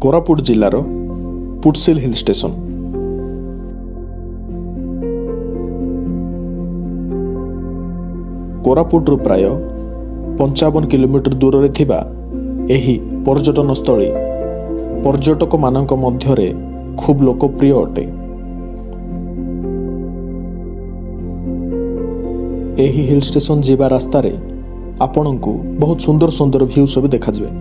କୋରାପୁଟ ଜିଲ୍ଲାର Putsil heel station. କୋରାପୁଟରୁ ପ୍ରାୟ 55 କିଲୋମିଟର ଦୂରରେ ଥିବା ଏହି ପର୍ଯ୍ୟଟନସ୍ଥଳୀ ପର୍ଯ୍ୟଟକମାନଙ୍କ ମଧ୍ୟରେ ଖୁବ୍ ଲୋକପ୍ରିୟ ଅଟେ। ଏହି ହିଲ୍ ଷ୍ଟେସନ ଯିବା ରାସ୍ତାରେ ଆପଣଙ୍କୁ ବହୁତ ସୁନ୍ଦର ସୁନ୍ଦର ଭ୍ୟୁ ସବୁ ଦେଖାଯିବେ।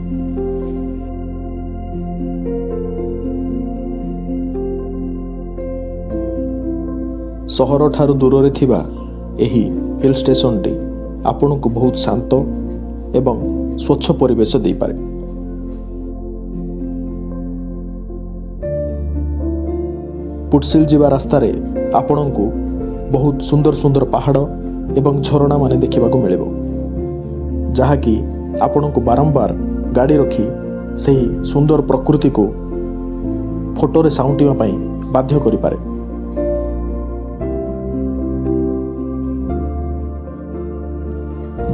ସହରଠାରୁ ଦୂରରେ ଥିବା ଏହି ହିଲ୍ ଷ୍ଟେସନଟି ଆପଣଙ୍କୁ ବହୁତ ଶାନ୍ତ ଏବଂ ସ୍ୱଚ୍ଛ ପରିବେଶ ଦେଇପାରେ। ପୁଟସିଲ ଯିବା ରାସ୍ତାରେ ଆପଣଙ୍କୁ ବହୁତ ସୁନ୍ଦର ସୁନ୍ଦର ପାହାଡ଼ ଏବଂ ଝରଣା ମାନେ ଦେଖିବାକୁ ମିଳିବ, ଯାହାକି ଆପଣଙ୍କୁ ବାରମ୍ବାର ଗାଡ଼ି ରଖି ସେହି ସୁନ୍ଦର ପ୍ରକୃତିକୁ ଫଟୋରେ ସାଉଁଟିବା ପାଇଁ ବାଧ୍ୟ କରିପାରେ।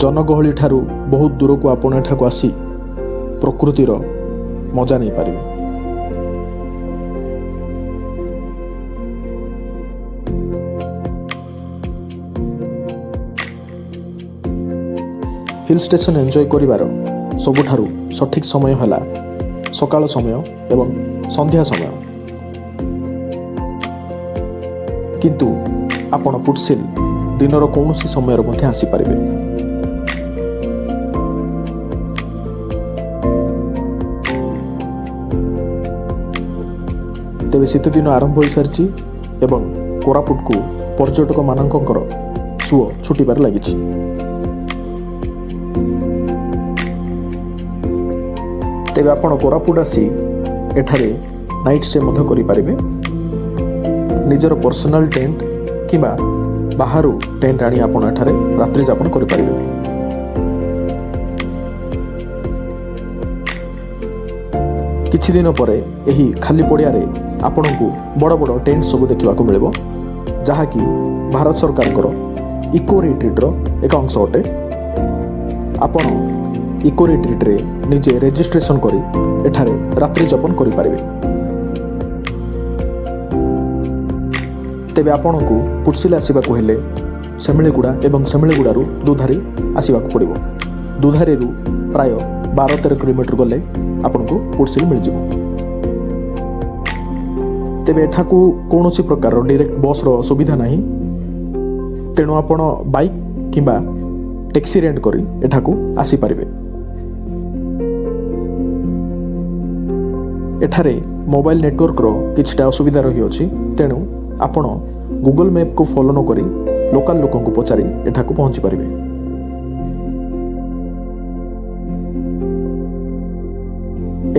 ଜନଗହଳି ଠାରୁ ବହୁତ ଦୂରକୁ ଆପଣ ଏଠାକୁ ଆସି ପ୍ରକୃତିର ମଜା ନେଇପାରିବେ। ହିଲ୍ ଷ୍ଟେସନ ଏନ୍ଜୟ କରିବାର ସବୁଠାରୁ ସଠିକ୍ ସମୟ ହେଲା ସକାଳ ସମୟ ଏବଂ ସନ୍ଧ୍ୟା ସମୟ। କିନ୍ତୁ ଆପଣ ପୁଟସିଲ ଦିନର କୌଣସି ସମୟରେ ମଧ୍ୟ ଆସିପାରିବେ। ତେବେ ଶୀତଦିନ ଆରମ୍ଭ ହୋଇସାରିଛି ଏବଂ କୋରାପୁଟକୁ ପର୍ଯ୍ୟଟକମାନଙ୍କର ସୁଅ ଛୁଟିବାରେ ଲାଗିଛି। ତେବେ ଆପଣ କୋରାପୁଟ ଆସି ଏଠାରେ ନାଇଟ୍ ଷ୍ଟେ ମଧ୍ୟ କରିପାରିବେ। ନିଜର ପର୍ସନାଲ ଟେଣ୍ଟ କିମ୍ବା ବାହାରୁ ଟେଣ୍ଟ ଆଣି ଆପଣ ଏଠାରେ ରାତ୍ରି ଯାପନ କରିପାରିବେ। କିଛି ଦିନ ପରେ ଏହି ଖାଲି ପଡ଼ିଆରେ ଆପଣଙ୍କୁ ବଡ଼ ବଡ଼ ଟେଣ୍ଟ ସବୁ ଦେଖିବାକୁ ମିଳିବ, ଯାହାକି ଭାରତ ସରକାରଙ୍କର ଇକୋ ରିଟ୍ରିଟ୍ର ଏକ ଅଂଶ ଅଟେ। ଆପଣ ଇକୋ ରିଟ୍ରିଟ୍ରେ ନିଜେ ରେଜିଷ୍ଟ୍ରେସନ କରି ଏଠାରେ ରାତ୍ରି ଯାପନ କରିପାରିବେ। ତେବେ ଆପଣଙ୍କୁ ପୁଟସିଲ ଆସିବାକୁ ହେଲେ ସେମିଳିଗୁଡ଼ା ଏବଂ ସେମିଳିଗୁଡ଼ାରୁ ଦୁଧାରି ଆସିବାକୁ ପଡ଼ିବ। ଦୁଧାରିରୁ ପ୍ରାୟ 12-13 କିଲୋମିଟର ଗଲେ ଆପଣଙ୍କୁ ପୁଟସିଲ ମିଳିଯିବ। ତେବେ ଏଠାକୁ କୌଣସି ପ୍ରକାରର ଡିରେକ୍ଟ ବସ୍ର ସୁବିଧା ନାହିଁ, ତେଣୁ ଆପଣ ବାଇକ୍ କିମ୍ବା ଟ୍ୟାକ୍ସି ରେଣ୍ଟ କରି ଏଠାକୁ ଆସିପାରିବେ। ଏଠାରେ ମୋବାଇଲ ନେଟୱାର୍କର କିଛିଟା ଅସୁବିଧା ରହିଅଛି, ତେଣୁ ଆପଣ ଗୁଗଲ ମ୍ୟାପକୁ ଫଲୋ ନ କରି ଲୋକାଲ ଲୋକଙ୍କୁ ପଚାରି ଏଠାକୁ ପହଞ୍ଚି ପାରିବେ।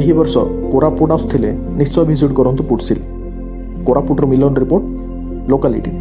ଏହି ବର୍ଷ କୋରାପୁଟ ଆସୁଥିଲେ ନିଶ୍ଚୟ ଭିଜିଟ୍ କରନ୍ତୁ ପୁଟସିଲ। କୋରାପୁଟର ମିଲନ ରିପୋର୍ଟ, ଲୋକାଲିଟି।